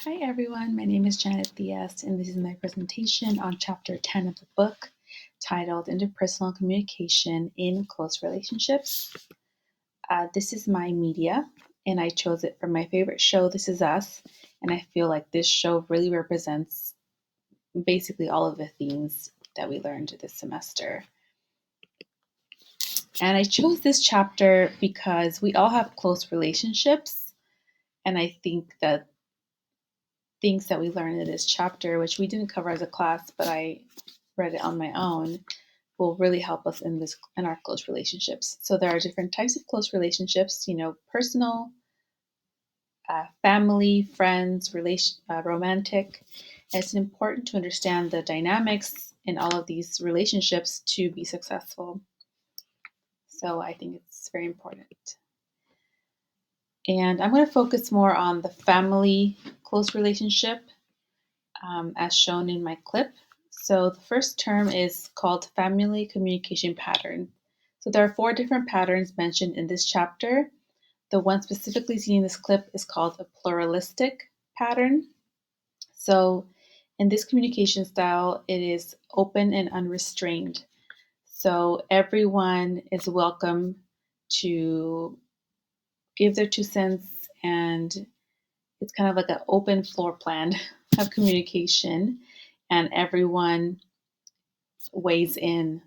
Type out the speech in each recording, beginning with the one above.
Hi everyone, my name is Janet Diaz, and this is my presentation on Chapter 10 of the book titled Interpersonal Communication in Close Relationships. This is my media, and I chose it from my favorite show, This Is Us, and I feel like this show really represents basically all of the themes that we learned this semester. And I chose this chapter because we all have close relationships, and I think that things that we learned in this chapter, which we didn't cover as a class, but I read it on my own, will really help us in our close relationships. So there are different types of close relationships, personal, family, friends, romantic. And it's important to understand the dynamics in all of these relationships to be successful. So I think it's very important. And I'm going to focus more on the family close relationship as shown in my clip. So the first term is called family communication pattern. So there are 4 different patterns mentioned in this chapter. The one specifically seen in this clip is called a pluralistic pattern. So in this communication style, it is open and unrestrained. So everyone is welcome to give their 2 cents, and it's kind of like an open floor plan of communication, and everyone weighs in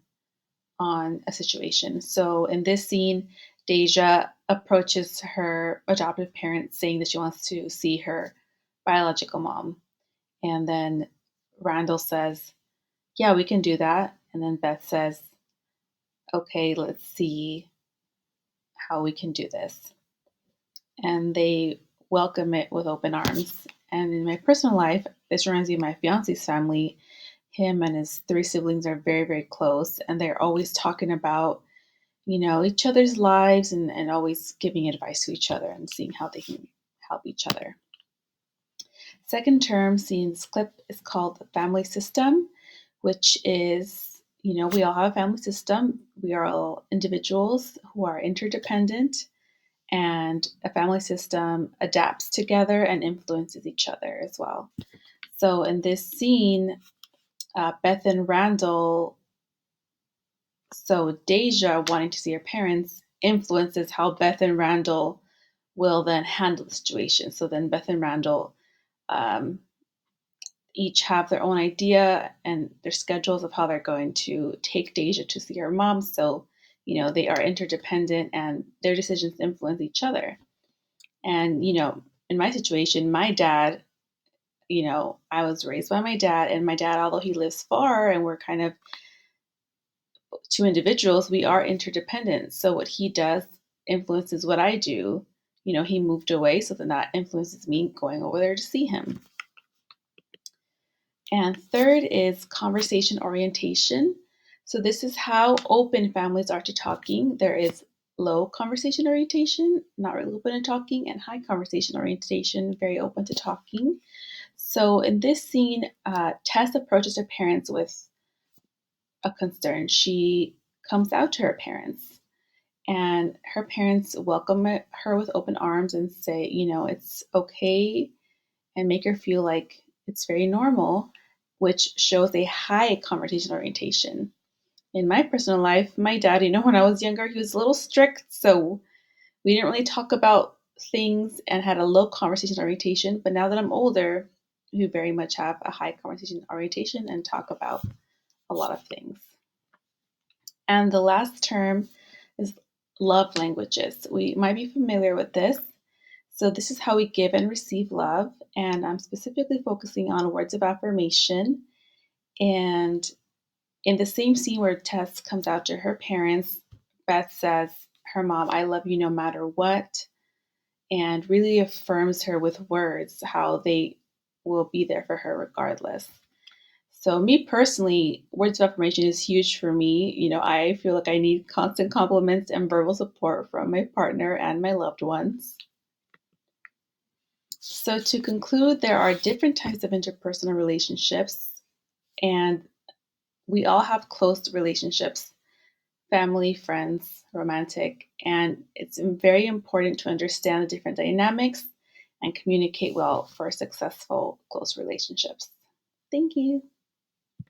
on a situation. So in this scene, Deja approaches her adoptive parents saying that she wants to see her biological mom. And then Randall says, yeah, we can do that. And then Beth says, okay, let's see how we can do this. And they welcome it with open arms. And in my personal life, this reminds me of my fiance's family. Him and his 3 siblings are very, very close, and they're always talking about, each other's lives and always giving advice to each other and seeing how they can help each other. Second term seen in this clip is called the family system, which is, we all have a family system. We are all individuals who are interdependent, and a family system adapts together and influences each other as well. So in this scene, Beth and Randall, so Deja wanting to see her parents influences how Beth and Randall will then handle the situation. So then Beth and Randall each have their own idea and their schedules of how they're going to take Deja to see her mom. So, they are interdependent and their decisions influence each other. And, in my situation, my dad, I was raised by my dad, and my dad, although he lives far and we're kind of 2 individuals, we are interdependent. So what he does influences what I do. He moved away, so then that influences me going over there to see him. And third is conversation orientation. So this is how open families are to talking. There is low conversation orientation, not really open to talking, and high conversation orientation, very open to talking. So in this scene, Tess approaches her parents with a concern. She comes out to her parents, and her parents welcome her with open arms and say, it's okay, and make her feel like it's very normal, which shows a high conversation orientation. In my personal life, my dad, when I was younger, he was a little strict, so we didn't really talk about things and had a low conversation orientation. But now that I'm older, we very much have a high conversation orientation and talk about a lot of things. And the last term is love languages. We might be familiar with this. So this is how we give and receive love. And I'm specifically focusing on words of affirmation. And in the same scene where Tess comes out to her parents, Beth says, her mom, I love you no matter what, and really affirms her with words, how they will be there for her regardless. So me personally, words of affirmation is huge for me. I feel like I need constant compliments and verbal support from my partner and my loved ones. So to conclude, there are different types of interpersonal relationships, and we all have close relationships, family, friends, romantic, and it's very important to understand the different dynamics and communicate well for successful close relationships. Thank you.